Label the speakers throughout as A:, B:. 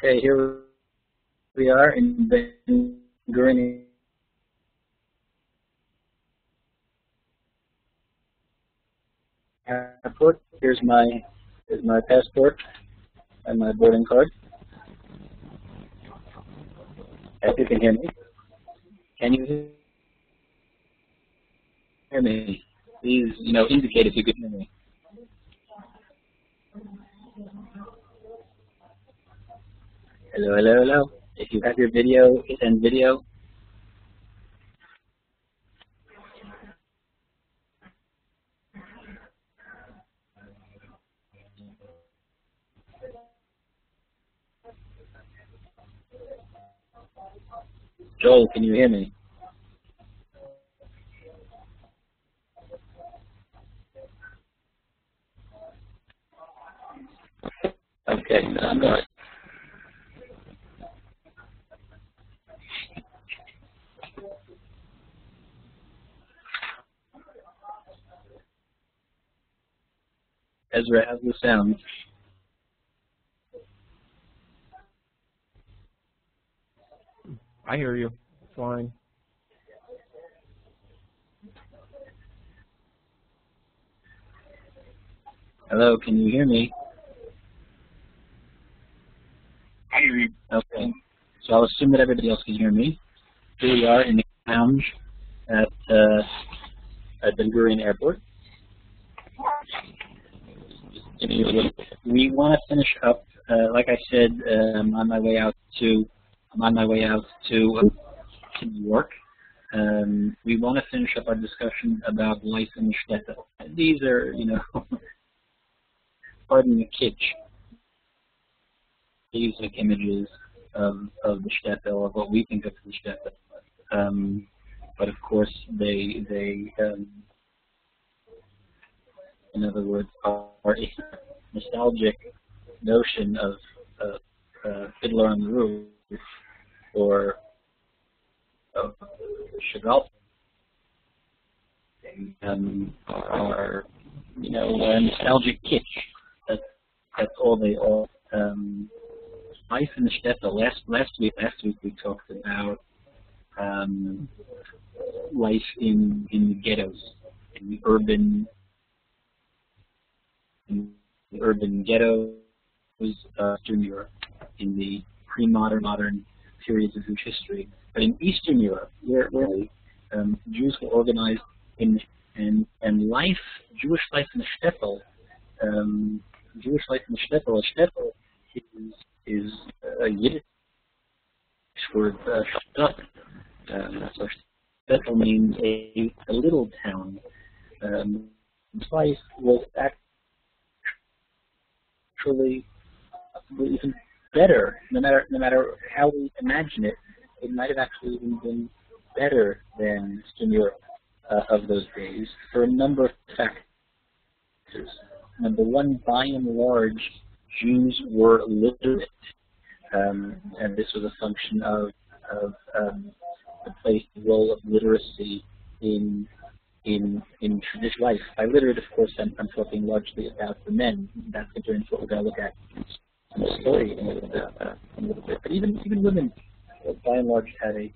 A: Okay, here we are in Ben Gurion Airport. Here's my passport and my boarding card. If you can hear me. Can you hear me? Please, indicate if you can hear me. Hello, hello, hello. If you have your video, hit end video. Joel, can you hear me? Okay, I'm going. Ezra, how's the sound?
B: I hear you. Fine.
A: Hello, can you hear me?
C: I hear you.
A: Okay. So I'll assume that everybody else can hear me. Here we are in the lounge at Ben Gurion Airport. We want to finish up. Like I said, I'm on my way out to New York. We want to finish up our discussion about life in the Shtetl. These are, pardon the kitsch, basic images of the Shtetl, of what we think of the Shtetl. But of course, they in other words, are a nostalgic notion of Fiddler on the Roof or of Chagall, are nostalgic kitsch. That's all they are. Life in the Shtetl. Last week we talked about life in the ghettos, in the urban ghettos of Eastern Europe, in the pre-modern periods of Jewish history. But in Eastern Europe, where Jews were organized and Jewish life in the Shtetl, a Shtetl is a Yiddish word, Shtetl. So Shtetl means a little town. Life was actually even better, no matter how we imagine it. It might have actually even been better than Eastern Europe of those days for a number of factors. Number one, by and large, Jews were literate, and this was a function of the place, the role of literacy in traditional life. By literate, of course, I'm talking largely about the men. That's what we're going to look at in the story in a little bit. But even women, by and large, had a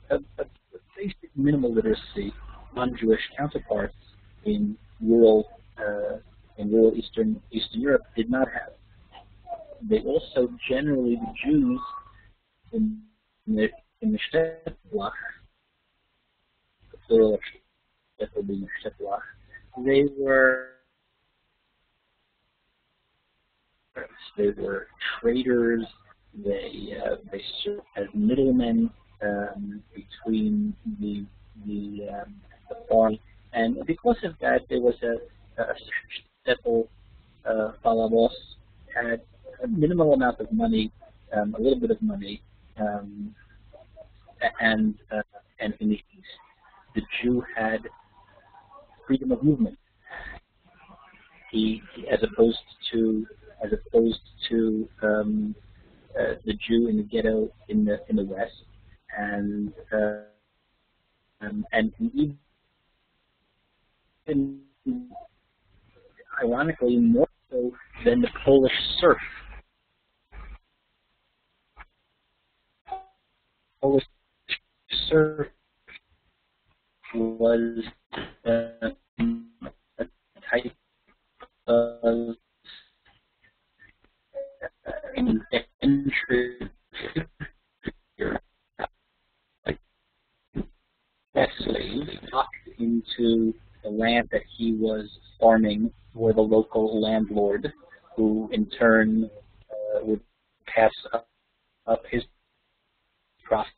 A: basic minimal literacy non-Jewish counterparts in rural Eastern Europe did not have. They also generally, the Jews in the Shtetl, the plural of Shtetl being Shtetl, they were traders. They served as middlemen between the farm, and because of that, there was a Shtetl Falamos had a minimal amount of money, a little bit of money, and in the East, the Jew had freedom of movement. He as opposed to the Jew in the ghetto in the West, and even ironically more so than the Polish serf. Polish serf was a type of indentured figure, like a slave, locked into the land that he was farming for the local landlord, who in turn would pass up his profits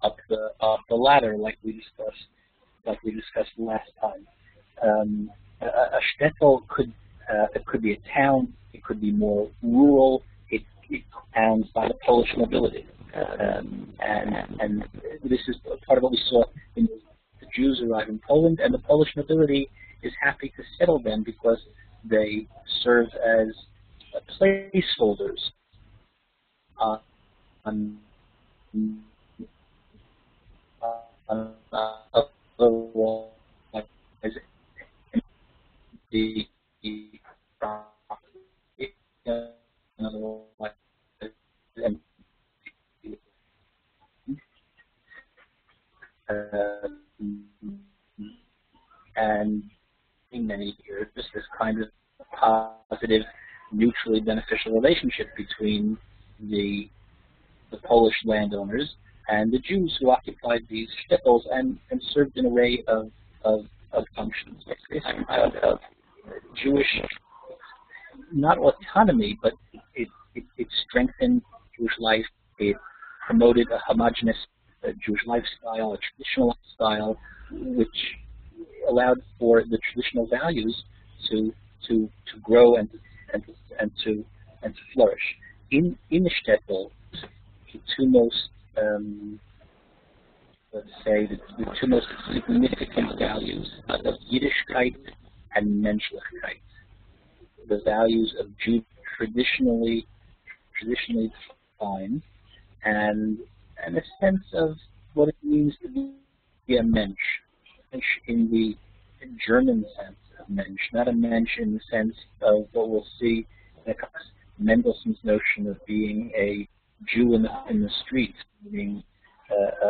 A: up the ladder, like we discussed last time. A shtetl could be a town. It could be more rural. It owned by the Polish nobility, and this is part of what we saw when the Jews arrived in Poland, and the Polish nobility is happy to settle them because they serve as placeholders on the wall, as the and in many years, this kind of positive, mutually beneficial relationship between the Polish landowners and the Jews who occupied these shtetls and served an array of functions. Of Jewish, not autonomy, but it strengthened Jewish life. It promoted a homogeneous Jewish lifestyle, a traditional lifestyle, which allowed for the traditional values to grow and to flourish. In the shtetl, the two most the two most significant values of Yiddishkeit and Menschlichkeit, the values of Jew traditionally defined, and a sense of what it means to be a Mensch in the German sense of Mensch, not a Mensch in the sense of what we'll see in Mendelssohn's notion of being a Jew in the streets, being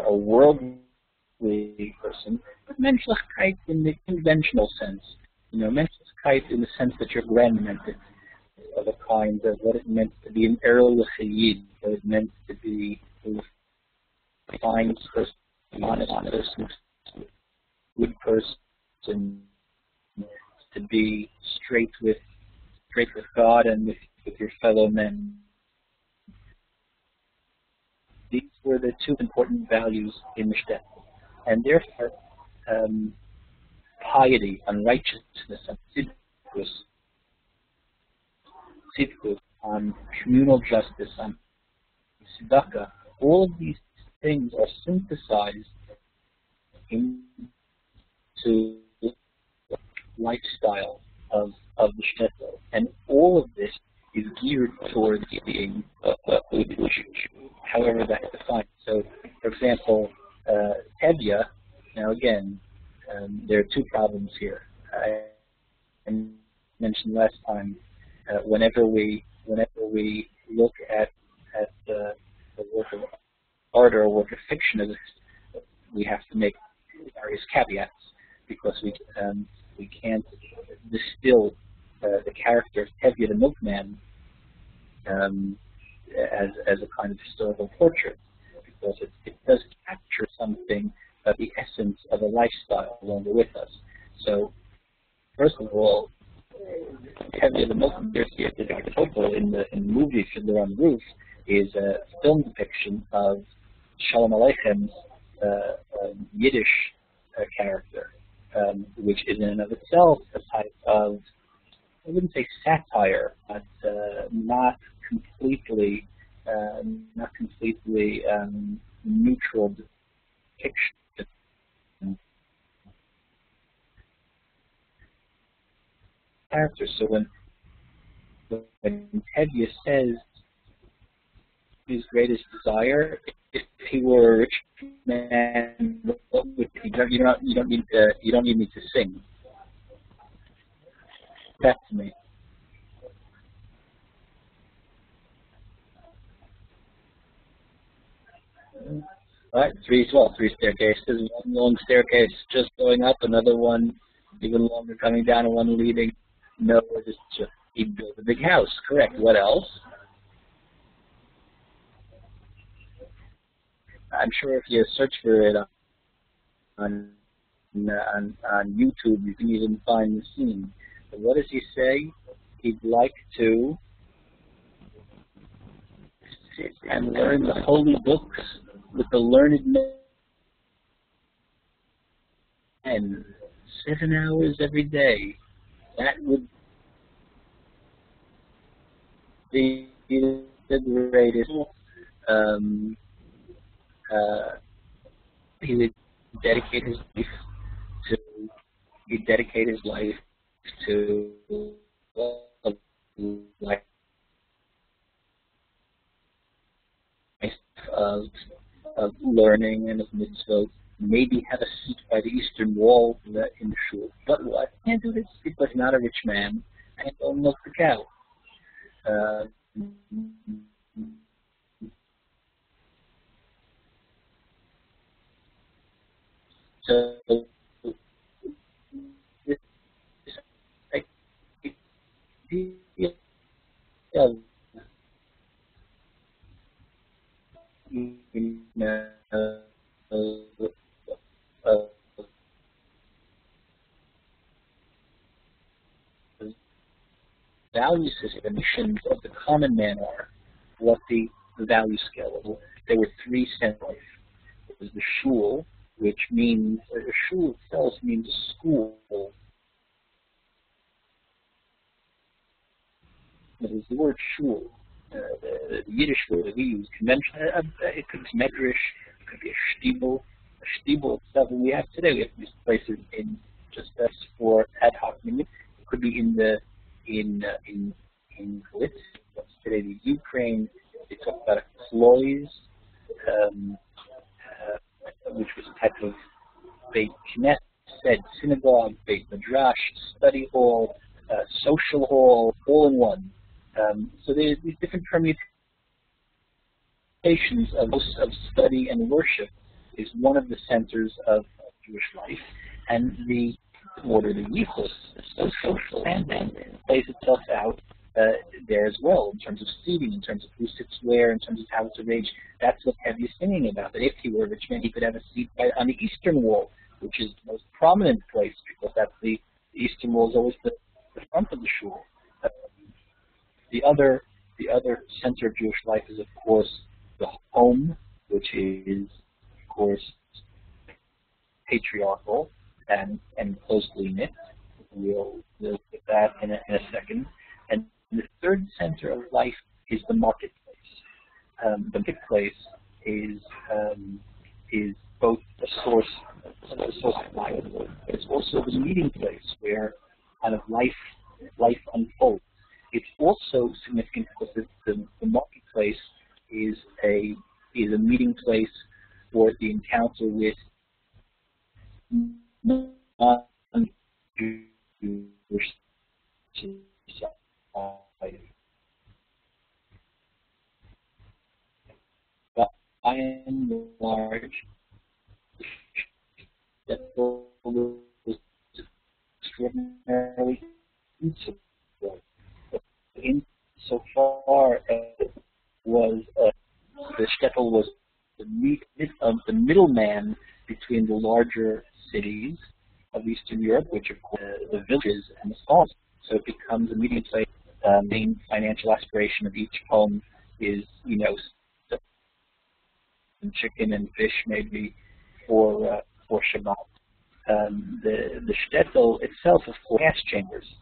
A: a worldly person, but Menschlichkeit in the conventional sense. Menschlichkeit in the sense that your grand meant it, of a kind of what it meant to be an early Yid, what it meant to be a fine person, honest person, good person, to be straight with God and with your fellow men. These were the two important values in the shtetl, and therefore piety and righteousness and tzidkus, on communal justice, on tzedakah, all of these things are synthesized into the lifestyle of the shtetl, and all of this is geared towards being a Jew, however that's defined. So, for example, Tevye. Now again, there are two problems here. I mentioned last time, whenever we look at the work of art or a work of fiction, we have to make various caveats because we can't distill the character of Tevye the milkman as a kind of historical portrait, because it does capture something of the essence of a lifestyle longer with us. So, first of all, Tevye the milkman in the movie Fiddler on the Roof is a film depiction of Shalom Aleichen's Yiddish character, which is in and of itself a type of, I wouldn't say satire, but not completely neutral depiction. Character. So when Tevye says his greatest desire, if he were a rich man, what would he? You don't need me to sing. That to me. All right, three staircases. One long staircase just going up, another one even longer coming down, and one leading. No, he built a big house. Correct. What else? I'm sure if you search for it on YouTube, you can even find the scene. But what does he say? He'd like to sit and learn the holy books with the learned men 7 hours every day. That would be the greatest. He would dedicate his life to. He'd dedicate his life to life of learning and of mitzvot. Maybe have a seat by the eastern wall in the shul. But what? Can't do this because not a rich man. And don't milk the cow. So this idea of value system of the common man are, what the value scale is. There were three centers. There was the shul, which means, a shul itself means a school. It is the word shul, the Yiddish word that we use conventionally. It could be medrash, it could be a shtibel. A shtibel itself, and we have today, we have these places in just as for ad hoc meetings. It could be in Galitz, what's today the Ukraine. They talk about a klois, which was a type of Beit Knesset, synagogue, Beit Midrash, study hall, social hall, all in one. So there's these different permutations of study and worship is one of the centers of Jewish life, and the order, the yichus, the social standing, plays itself out there as well, in terms of seating, in terms of who sits where, in terms of how it's arranged. That's what Heavy is singing about, that if he were a rich man, he could have a seat on the eastern wall, which is the most prominent place, because that's the eastern wall is always the front of the shul. The other center of Jewish life is, of course, the home, which is, of course, patriarchal and closely knit. We'll look at that in a second. And the third center of life is the marketplace. The marketplace is both a source of life, but it's also the meeting place where kind of life unfolds. It's also significant because the marketplace is a meeting place for the encounter with non-Jewish society. But by and large, that was extraordinarily insufficient. Insofar as was the Shtetl was the middleman between the larger cities of Eastern Europe, which are called the villages and the farms. So it becomes a meeting place. Main financial aspiration of each home is, chicken and fish maybe for Shabbat. The Shtetl itself, of course, gas chambers.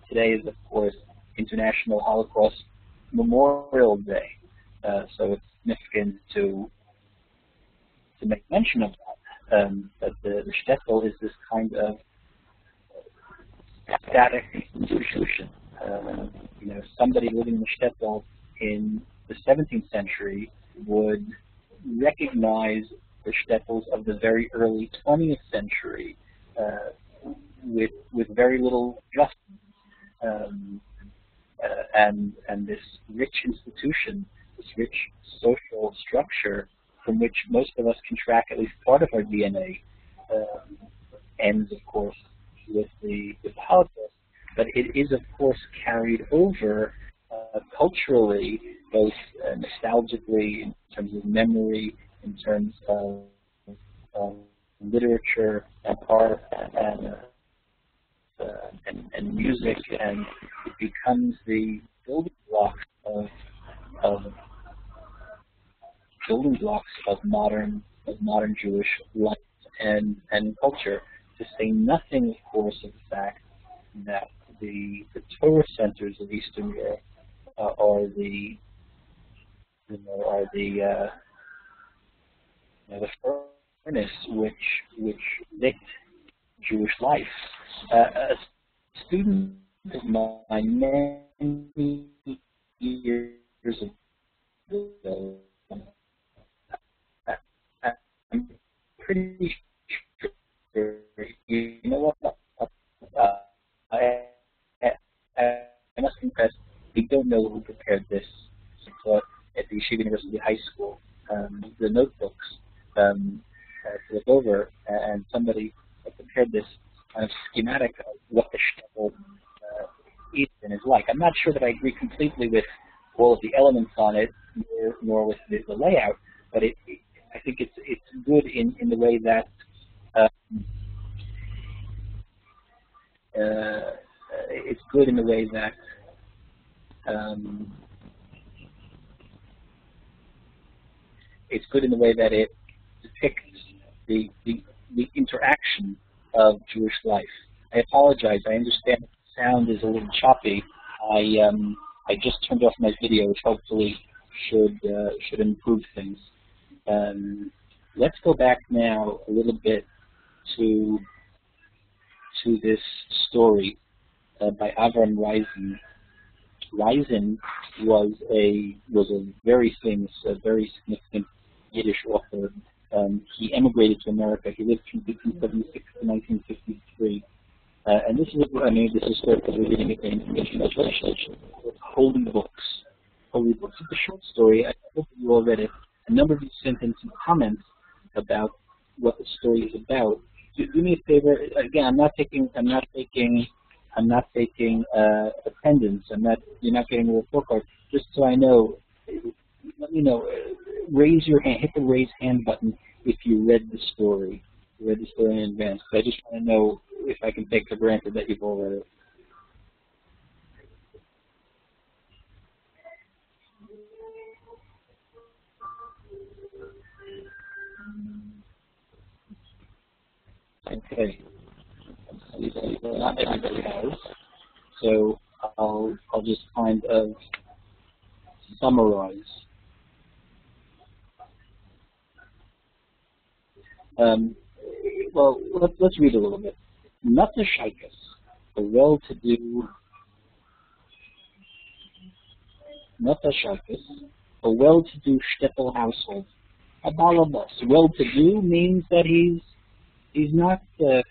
A: Today is, of course, International Holocaust Memorial Day, so it's significant to make mention of that. But the Shtetl is this kind of static institution. Somebody living in the Shtetl in the 17th century would recognize the Shtetls of the very early 20th century with very little justice. And this rich institution, this rich social structure, from which most of us can track at least part of our DNA, ends, of course, with the Holocaust. But it is, of course, carried over culturally, both nostalgically, in terms of memory, in terms of literature and art and music, and it becomes the building blocks of modern Jewish life and culture. To say nothing, of course, of the fact that the Torah centers of Eastern Europe are the furnace which lit Jewish life. A student of mine many years ago, I'm pretty sure, you know what, I must confess, we don't know who prepared this. So at the Yeshiva University High School, the notebooks to look over, and somebody prepared this kind of schematic of what the Shtetl is and is like. I'm not sure that I agree completely with all of the elements on it, nor with the layout, but I think it's good in the way that it's good in the way that it depicts the interaction of Jewish life. I apologize. I understand the sound is a little choppy. I just turned off my video, which hopefully should improve things. Let's go back now a little bit to this story by Avram Reisen. Reisen was a very famous, very significant Yiddish author. He emigrated to America. He lived from 1876 to 1953. And this is what I mean. This is sort of reading it in English translation. Holy Books. Holy Books. It's a short story. I hope you all read it. A number of you sent in some comments about what the story is about. Do me a favor. Again, I'm not taking attendance. You're not getting a report card. Just so I know, let me know. Raise your hand. Hit the raise hand button if you read the story. You read the story in advance. I just want to know if I can take for granted that you've all read it. Okay. Not everybody has. So I'll just kind of summarize. Well, let's read a little bit. Nata Shaikas, a well-to-do Shtetl household. A balabas. Well-to-do means that he's not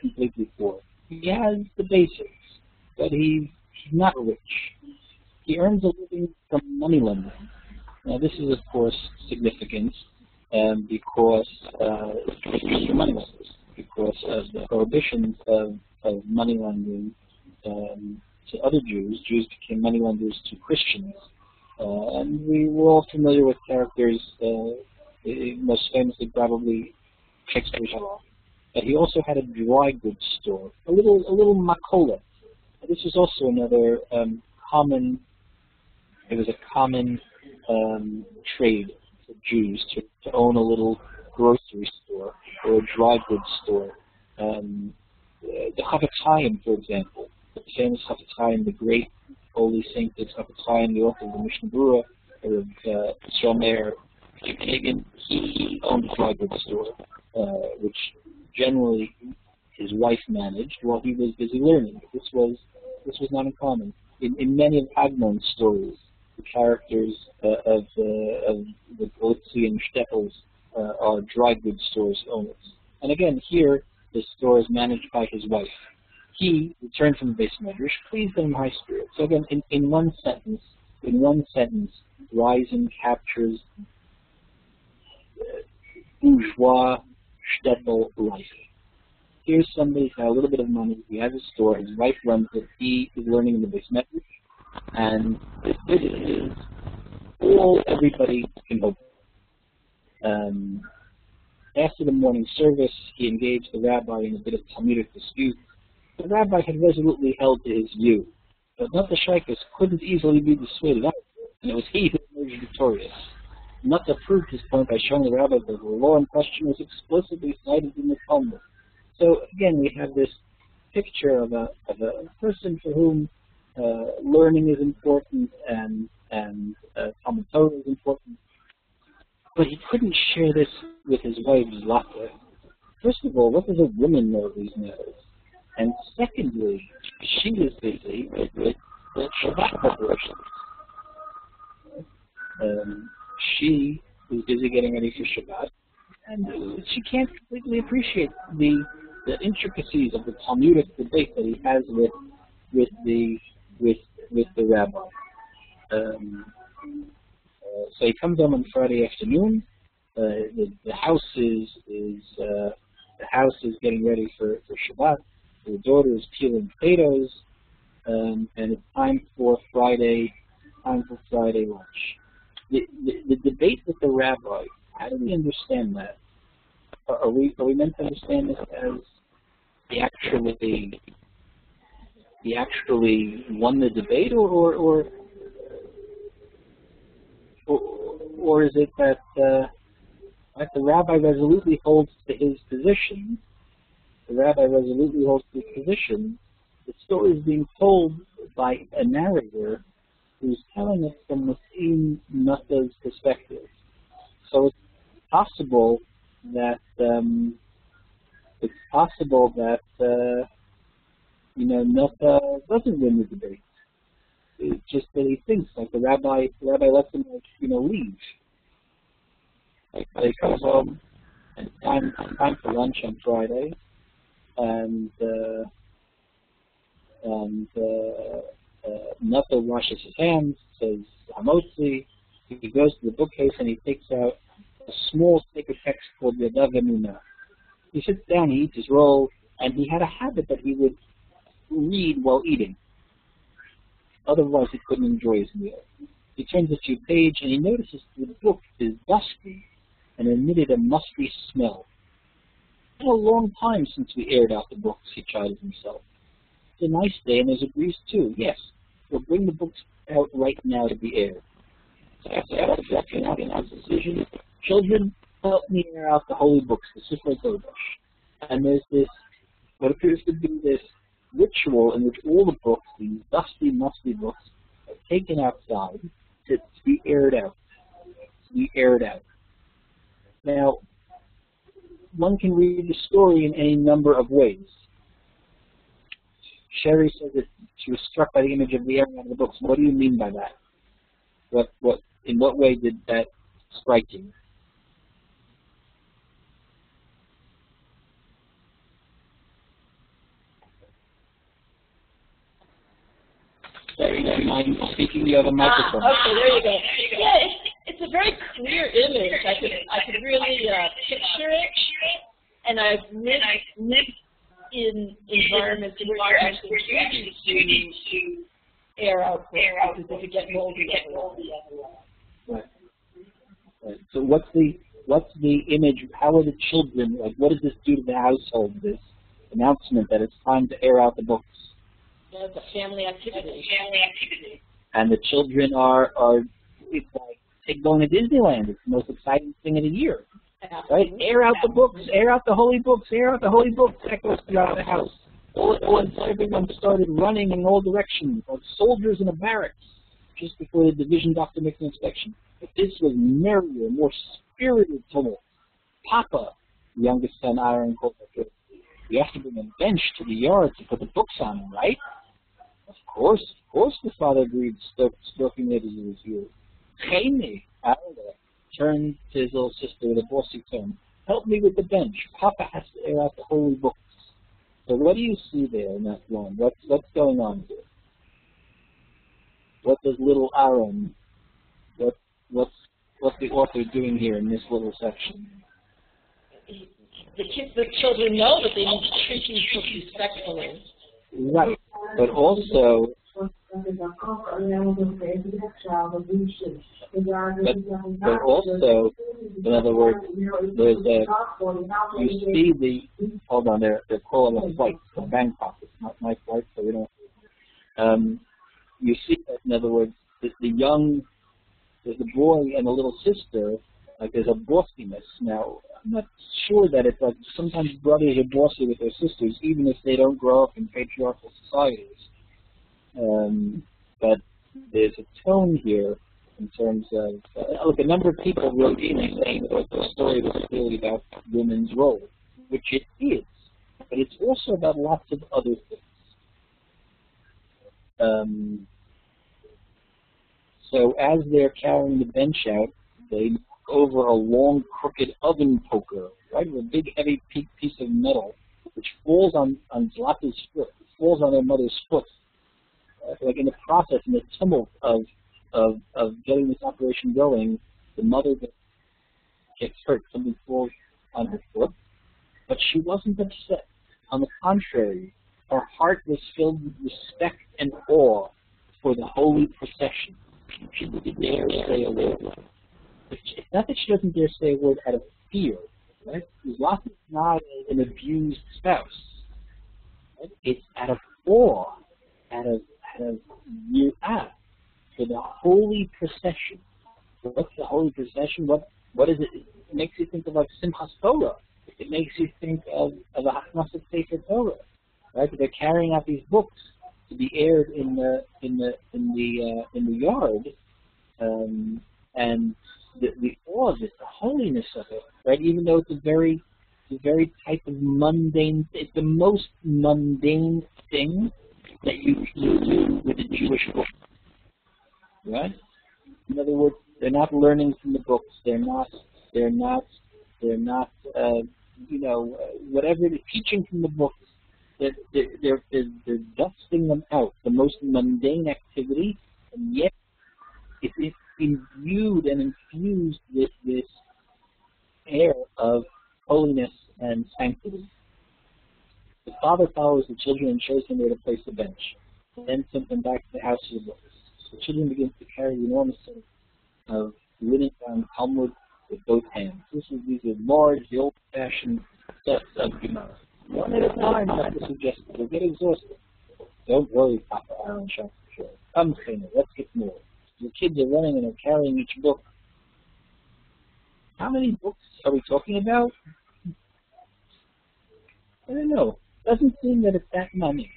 A: completely poor. He has the basics, but he's not rich. He earns a living from money lending. Now, this is, of course, significant because of the prohibitions of money lending to other Jews. Jews became money lenders to Christians. And we were all familiar with characters, most famously probably Shakespeare's Shylock. But he also had a dry goods store, a little makolet. This was also another common trade for Jews to own a little grocery store or a dry goods store. The Chafetz Chaim, for example, the famous Chafetz Chaim, the great holy saint Chafetz Chaim, the author of the Mishnah Berurah, of Shomer Hagen, he owned a dry goods store, which generally his wife managed while he was busy learning. This was not uncommon. In many of Agnon's stories, the characters of the Golitzi and Shtetls are dry goods stores owners. And again, here the store is managed by his wife. He returned from the base medrash, pleased and in high spirits. So again, in one sentence, Reisen captures bourgeois Shtetl life. Here's somebody who's got a little bit of money, he has a store, his wife runs it, he is learning in the base method, and this is all everybody can hope for. After the morning service, he engaged the rabbi in a bit of Talmudic dispute. The rabbi had resolutely held to his view, but Nata Shaikus couldn't easily be dissuaded out, and it was he who emerged victorious. Nata proved his point by showing the rabbi that the law in question was explicitly cited in the Talmud. So again, we have this picture of a person for whom learning is important and Talmud Torah is important, but he couldn't share this with his wife Zlata. First of all, what does a woman know of these matters? And secondly, she is busy with Shabbat preparations. She is busy getting ready for Shabbat, and she can't completely appreciate the intricacies of the Talmudic debate that he has with the rabbi. So he comes home on Friday afternoon. The house is getting ready for Shabbat. The daughter is peeling potatoes, and it's time for Friday lunch. The debate with the rabbi. How do we understand that? Are we meant to understand this as he actually won the debate, or is it that the rabbi resolutely holds to his position? The rabbi resolutely holds to his position. The story is being told by a narrator who's telling it from within Nata's perspective. So it's possible that Nata doesn't win the debate. It's just that he thinks like the rabbi lets him leave. Like he comes home and it's time for lunch on Friday, and Nata washes his hands, says Hamotzi. He goes to the bookcase and he takes out a small sacred text called Yadav Emunah. He sits down, he eats his roll, and he had a habit that he would read while eating. Otherwise, he couldn't enjoy his meal. He turns a few pages and he notices the book is dusty and emitted a musty smell. It's been a long time since we aired out the books, he chided himself. It's a nice day and there's a breeze too. Yes, we'll bring the books out right now to be aired. So after that reflection, having his decision, children, help me air out the holy books, the Sifrei Kodesh. And there's this, what appears to be this ritual in which all the books, these dusty, musty books, are taken outside to be aired out. Now, one can read the story in any number of ways. Sherry says that she was struck by the image of the airing out of the books. What do you mean by that? In what way did that strike you? Sherry, do you mind speaking? You have a microphone.
D: Okay, there you go. Yeah, it's a very clear image. I could really picture it, and I've lived in environments where you actually need to air out because if you get moldy
A: Right. So what's the image? How are the children? Like, what does this do to the household? This announcement that it's time to air out the books.
D: Yeah, it's a family activity.
A: And the children are it's like going to Disneyland. It's the most exciting thing of the year. Right? Air out the books, air out the holy books, air out the holy books. That goes throughout the house. All at once, everyone started running in all directions, like soldiers in a barracks, just before the division doctor makes an inspection. But this was merrier, more spirited tumult. Papa, the youngest son, Aaron, called her. We have to bring a bench to the yard to put the books on, right? Of course, the father agreed, stroking it as he was here. Chaime, Alda, turned to his little sister with a bossy tone. Help me with the bench. Papa has to air out the holy books. So what do you see there in that line? What's going on here? What does little Aaron, what's the author doing here in this little section?
D: the children know that they need to treat these books respectfully.
A: Right, but also, but also, in other words, there's you see hold on, they're calling a flight from Bangkok. It's not my flight, so we don't. You see that, in other words, there's the boy and the little sister, like there's a bossiness. Now, I'm not sure that it's like sometimes brothers are bossy with their sisters, even if they don't grow up in patriarchal societies. But there's a tone here in terms of, look, a number of people wrote in saying that the story was clearly about women's role, which it is, but it's also about lots of other things. So as they're carrying the bench out, they knock over a long, crooked oven poker, right, with a big, heavy piece of metal, which falls on Zlata's foot, falls on their mother's foot. Like in the process, in the tumult of getting this operation going, the mother gets hurt. Something falls on her foot, but she wasn't upset. On the contrary, her heart was filled with respect and awe for the holy procession. She didn't dare say a word. It's not that she doesn't dare say a word out of fear, right? Zlata is not an abused spouse. Right? It's out of awe, out of yirah for the holy procession. What's the holy procession? What is it? It makes you think of like Simchas Torah. It makes you think of a Haknasat Sefer Torah, right? They're carrying out these books to be aired in the yard, and the awe of it, the holiness of it, right? Even though it's the very type of mundane, it's the most mundane thing that you do with a Jewish book, right? In other words, they're not learning from the books. They're not whatever they're teaching from the books. They're dusting them out, the most mundane activity, and yet it's imbued and infused with this air of holiness and sanctity. The father follows the children and shows them where to place the bench, then sends them back to the house of the books. The children begin to carry the enormous set of linen bound Talmud with both hands. These are large, the old-fashioned sets of Gemara. One at a time, not to suggest they'll get exhausted. Don't worry, Papa Aaron shouts for sure. Come, Chena, let's get more. The kids are running and are carrying each book. How many books are we talking about? I don't know. It doesn't seem that it's that many.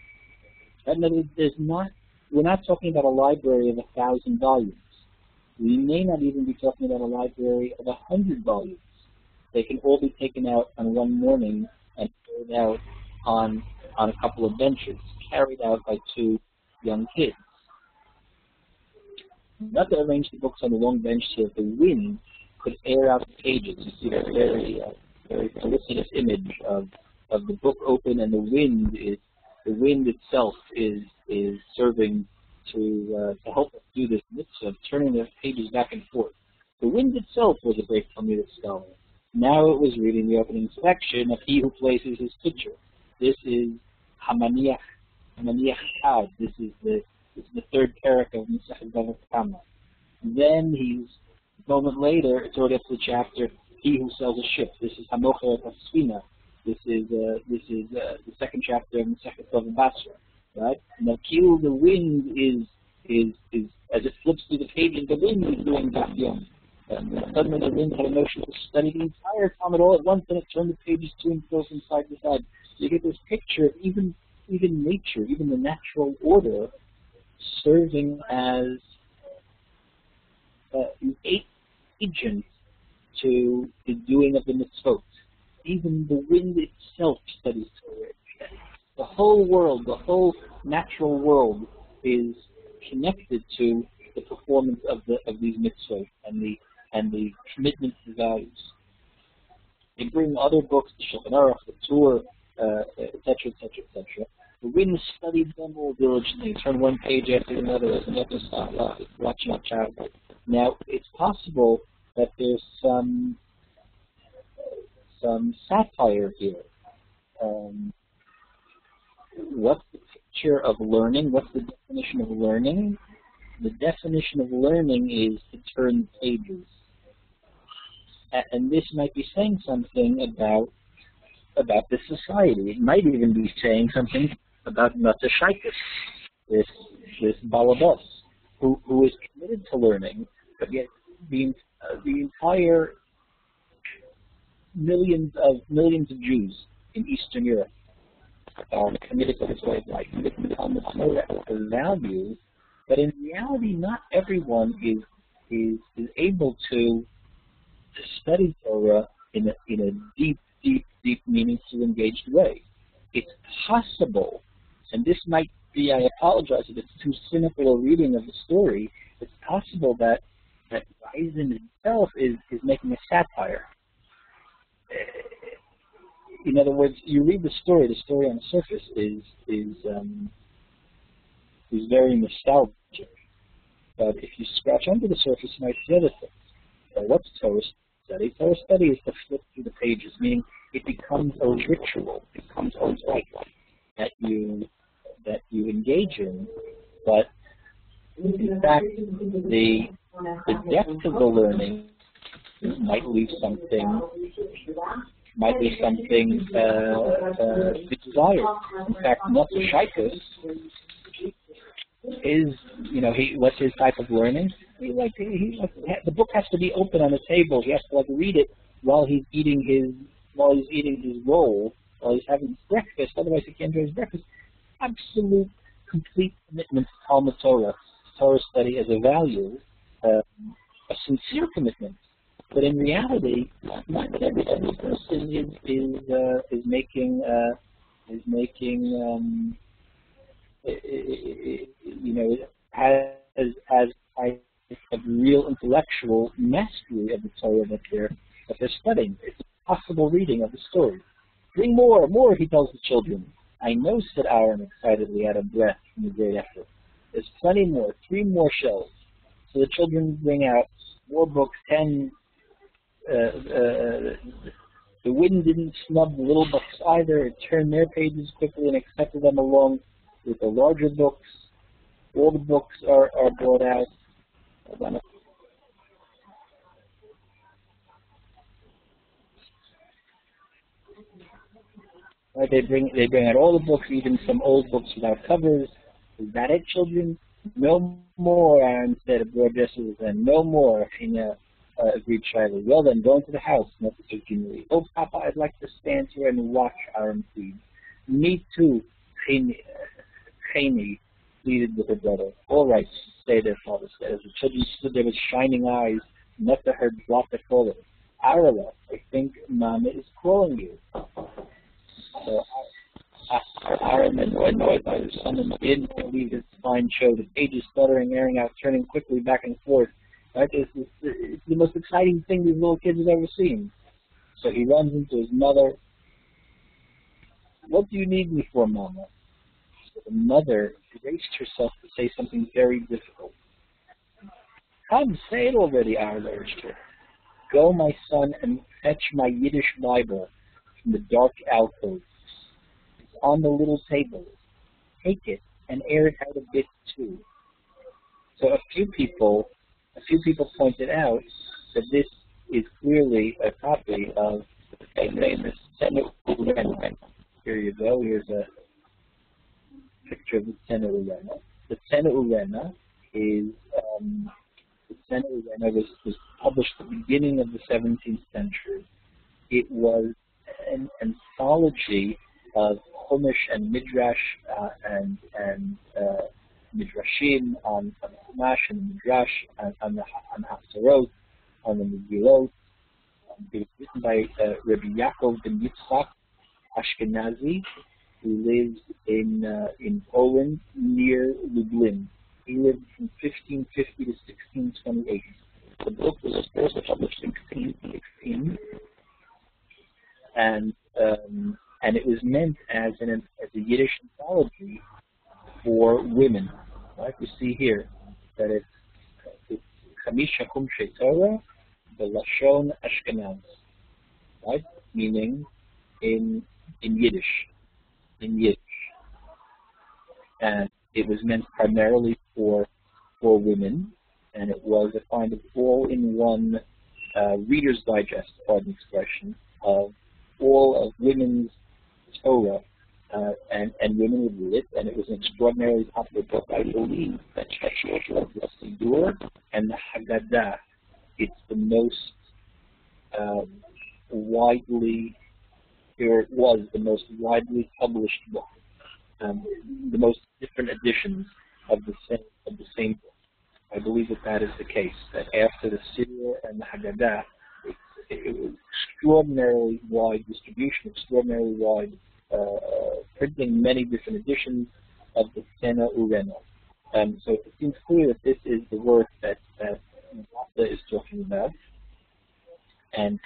A: We're not talking about a library of 1,000 volumes. We may not even be talking about a library of 100 volumes. They can all be taken out on one morning and carried out on a couple of benches, carried out by two young kids. Not to arrange the books on the long bench so that the wind could air out the pages. You see that very felicitous image of the book open, and the wind itself is serving to help us do this mitzvah of turning the pages back and forth. The wind itself was a great Talmudic scholar. Now it was reading the opening section of He Who Places His Picture. This is Hamaniach Ad. This is the third parak of Masechet Bava Kama. Then a moment later, it's already up to the chapter He Who Sells a Ship. This is Hamocher et Hasfina. This is the second chapter of Masechet Bava Basra. Right? Now, the wind is as it flips through the pages, the wind is doing Daf Yom. Suddenly the wind had a notion to study the entire Talmud all at once, and it turned the pages to and fro from side to side. So you get this picture of even nature, even the natural order, serving as an agent to the doing of the mitzvot. Even the wind itself studies Torah. The whole world, the whole natural world, is connected to the performance of these mitzvot and the commitment to values. They bring other books, the Shulchan Aruch, the Torah, etc., etc., etc. The wind studied them all diligently. Turn one page after another as an episode, watching a child. Now, it's possible that there's some some satire here. What's the picture of learning? What's the definition of learning? The definition of learning is to turn pages. And this might be saying something about this society. It might even be saying something about Natashaitis, this Balabas, who is committed to learning, but yet the entire millions of Jews in Eastern Europe are committed to this way of life, committed to the value, but in reality, not everyone is able to study Torah in a deep, meaningful, engaged way. It's possible, and this might be, I apologize if it's too cynical a reading of the story, it's possible that Eisen himself is making a satire. In other words, you read the story on the surface is very nostalgic. But if you scratch under the surface, you might see other things. So what's Torah study? Torah study is to flip through the pages, meaning it becomes a ritual, it becomes a rite that you engage in. But in fact, the depth of the learning might leave something desired. In fact, Natashaitis is, what's his type of learning? The book has to be open on the table. He has to read it while he's eating his roll, while he's having his breakfast. Otherwise, he can't do his breakfast. Absolute, complete commitment to Talmud Torah study as a value, a sincere commitment. But in reality, not every person is making has a real intellectual mastery of the Torah that they're studying. It's a possible reading of the story. Bring more, he tells the children. I know, said Aaron excitedly, out of breath from the great effort. There's plenty more, 3 more shelves. So the children bring out more books, 10. The wind didn't snub the little books either. It turned their pages quickly and accepted them along with the larger books. All the books are brought out. Right, they bring out all the books, even some old books without covers. Is that it, children? No more, Aaron said, and no more. Agreed shyly. Well then, go into the house, Mr. Junior. Oh, Papa, I'd like to stand here and watch, Aaron pleaded. Me too, Chaini pleaded with her brother. All right, stay there, father said. As the children stood there with shining eyes, Netta heard Blata call it. Arala, I think Mama is calling you. So Aaron, annoyed by his son, and didn't believe his spine showed, the pages stuttering, airing out, turning quickly back and forth. Right? It's the most exciting thing these little kids have ever seen. So he runs into his mother. What do you need me for, Mama? So the mother braced herself to say something very difficult. Come, say it already, Aaron urged her. Go, my son, and fetch my Yiddish Bible from the dark alcove. It's on the little table. Take it and air it out a bit, too. So a few people pointed out that this is clearly a copy of the famous Shtetl. Here you go. Here's a picture of the Shtetl. The Shtetl was published at the beginning of the 17th century. It was an anthology of Chumash and Midrash and Midrashim on the Chumash and Midrash on the Haftarot, on the Megillot. It was written by Rabbi Yaakov ben Yitzchak Ashkenazi, who lives in Poland near Lublin. He lived from 1550 to 1628. The book was first published in 1616, and it was meant as a Yiddish anthology for women. Right? You see here that it's Chamisha Chumshei Torah, the Lashon Ashkenaz. Right? meaning in Yiddish, and it was meant primarily for women, and it was a kind of all-in-one Reader's Digest, pardon the expression, of all of women's Torah, and women would read it, and it was an extraordinarily popular book. I believe that she also has the Siddur and the Haggadah. It's the most it was the most widely published book, the most different editions of the same book. I believe that is the case, that after the Siddur and the Haggadah, it was extraordinarily wide distribution, extraordinarily wide printing, many different editions of the Sena Urena. So it seems clear that this is the work that Nata is talking about. And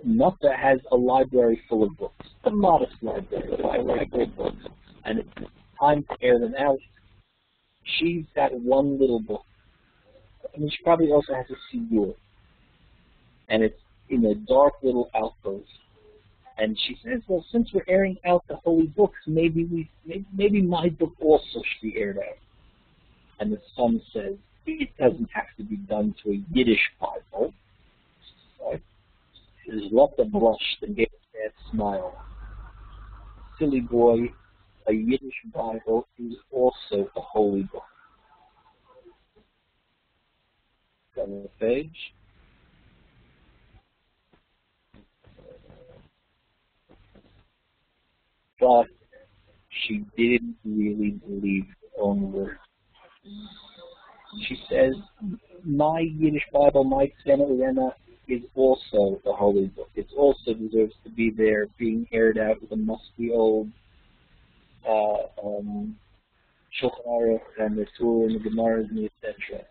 A: Nata has a library full of books, a modest library of books, and it's time to air them out. She's got one little book. I mean, she probably also has a Siddur, and it's in a dark little alcove. And she says, well, since we're airing out the holy books, maybe my book also should be aired out. And the son says, it doesn't have to be done to a Yiddish Bible. Right? Zlata blushed and gave a sad smile. Silly boy, a Yiddish Bible is also a holy book. On the page. But she didn't really believe her own words. She says, my Yiddish Bible, my Sena Urena, is also the holy book. It also deserves to be there, being aired out with a musty old Shulchan Aruch and the Torah and the Gemaras and etc.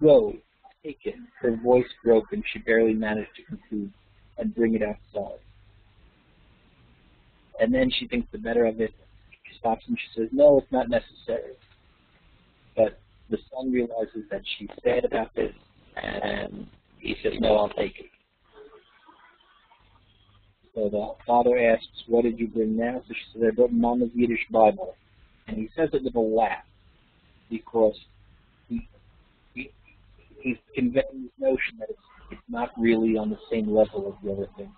A: Go, take it. Her voice broke and she barely managed to conclude and bring it outside. And then she thinks the better of it. She stops and she says, no, it's not necessary. But the son realizes that she's sad about this, and he says, no, I'll take it. So the father asks, what did you bring now? So she says, I brought Mama's Yiddish Bible. And he says it with a laugh, because he's conveying this notion that it's not really on the same level as the other things.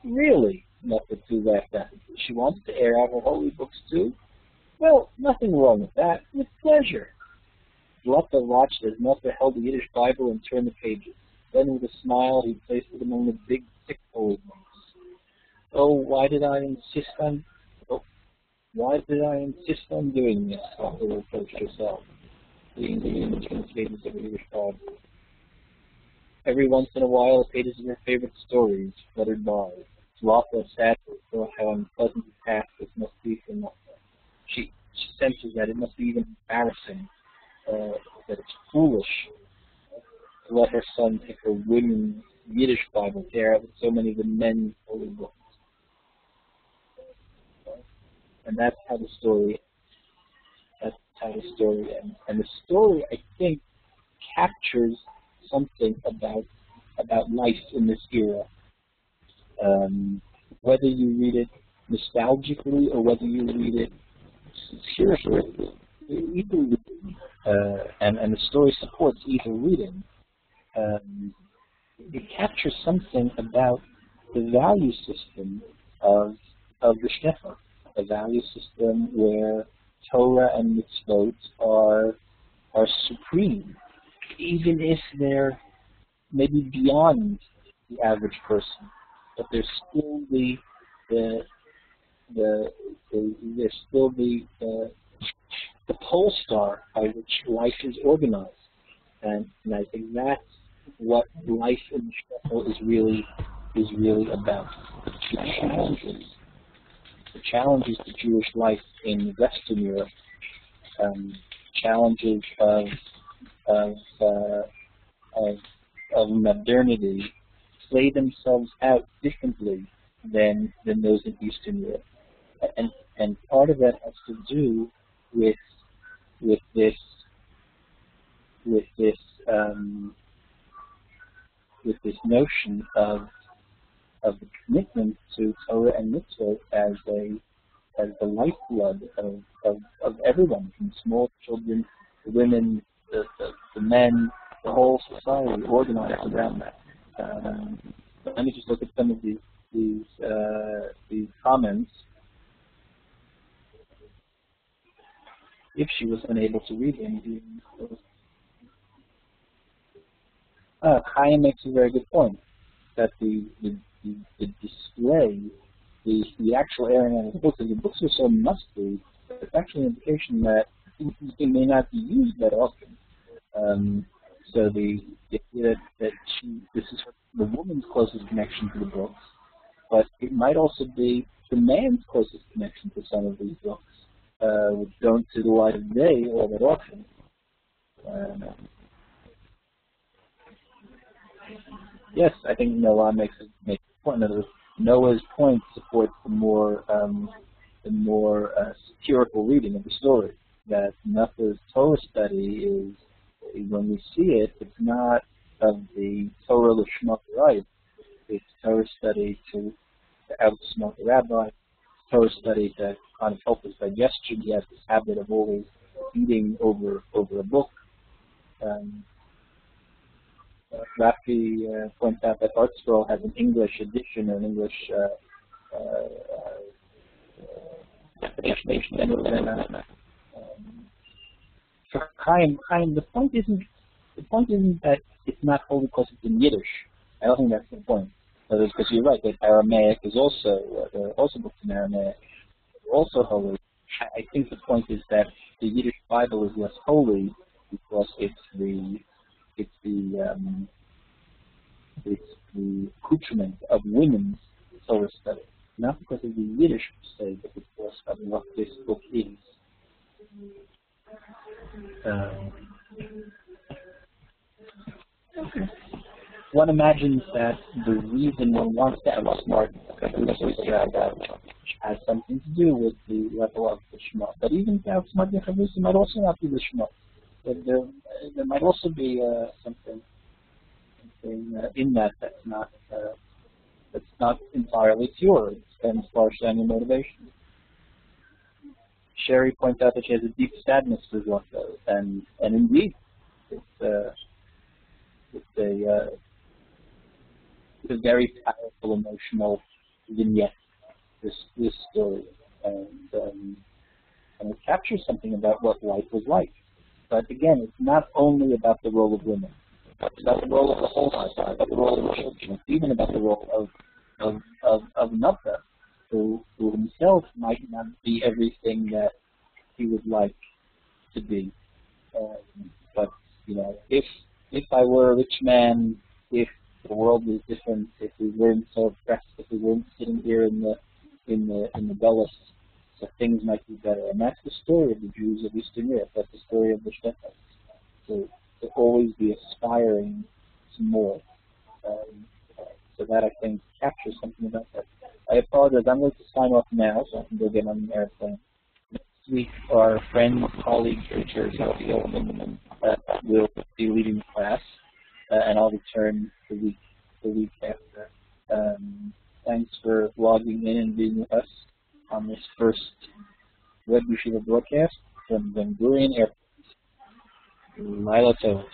A: Really? Nothing to laugh at. She wants to air out her holy books too? Well, nothing wrong with that. With pleasure. Zlata watched as Nata held the Yiddish Bible and turned the pages. Then with a smile, he placed it among the big, thick holy books. Oh, why did I insist on doing this? Zlata reproached herself, reading the pages of the Yiddish Bible. Every once in a while, pages of her favorite stories fluttered by. Zlata sat and thought how unpleasant a task this must be for Nata. She senses that it must be even embarrassing, that it's foolish to let her son take her women's Yiddish Bible there with so many of the men's holy books. And that's how the story ends. And the story, I think, captures something about life in this era. Whether you read it nostalgically or whether you read it seriously, either reading, and the story supports either reading, it captures something about the value system of the Shtetl, a value system where Torah and mitzvot are supreme, even if they're maybe beyond the average person, but there's still the pole star by which life is organized, and I think that's what life in the Shtetl is really about. The challenges to Jewish life in Western Europe, challenges of modernity, play themselves out differently than those in Eastern Europe, and part of that has to do with this notion of of the commitment to Torah and mitzvot as the lifeblood of everyone, from small children, the women, the men, the whole society organized around that. Let me just look at some of these comments. If she was unable to read them, Chaim makes a very good point that the display, the actual airing of the books, if the books are so musty, it's actually an indication that it may not be used that often. So the idea that this is the woman's closest connection to the books, but it might also be the man's closest connection to some of these books, which don't see the light of day all that often. Yes, I think Noah makes a point. Noah's point supports the more satirical reading of the story. That Noah's Torah study is, when we see it, it's not of the Torah Lishma right. It's Torah study to outsmart the rabbi. Torah study to kind of help his digestion. He has this habit of always eating over a book. Rafi points out that Art Scroll has an English edition, or an English definition. For Chaim, the point isn't that it's not holy because it's in Yiddish. I don't think that's the point. Because you're right that Aramaic is also there are also books in Aramaic, also holy. I think the point is that the Yiddish Bible is less holy because it's the accoutrement of women's Torah study, not because of the Yiddish per se, but because of what this book is. One imagines that the reason one wants to outsmart has something to do with the level of the Shema. But even to outsmart the Chavrusa might also not be the Shema. There might also be something in that that's not entirely pure. It depends partially on your motivation. Sherry points out that she has a deep sadness for Zlata, and indeed, it's a very powerful emotional vignette. This story, and it captures something about what life was like. But again, it's not only about the role of women. It's about the role of the whole society, about the role of the children, it's even about the role of Nata, who himself might not be everything that he would like to be. But if I were a rich man, if the world was different, if we weren't so oppressed, if we weren't sitting here in the Gullus, so things might be better. And that's the story of the Jews of Eastern Europe. That's the story of the Shtetl. To always be aspiring to more. So that, I think, captures something about that. I apologize. I'm going to sign off now so I can go get on the airplane. Next week, our friend, colleague, teacher, will be leading the class, and I'll return the week after. Thanks for logging in and being with us on this first WebYeshiva broadcast from Ben Gurion Airport. Laila Tov.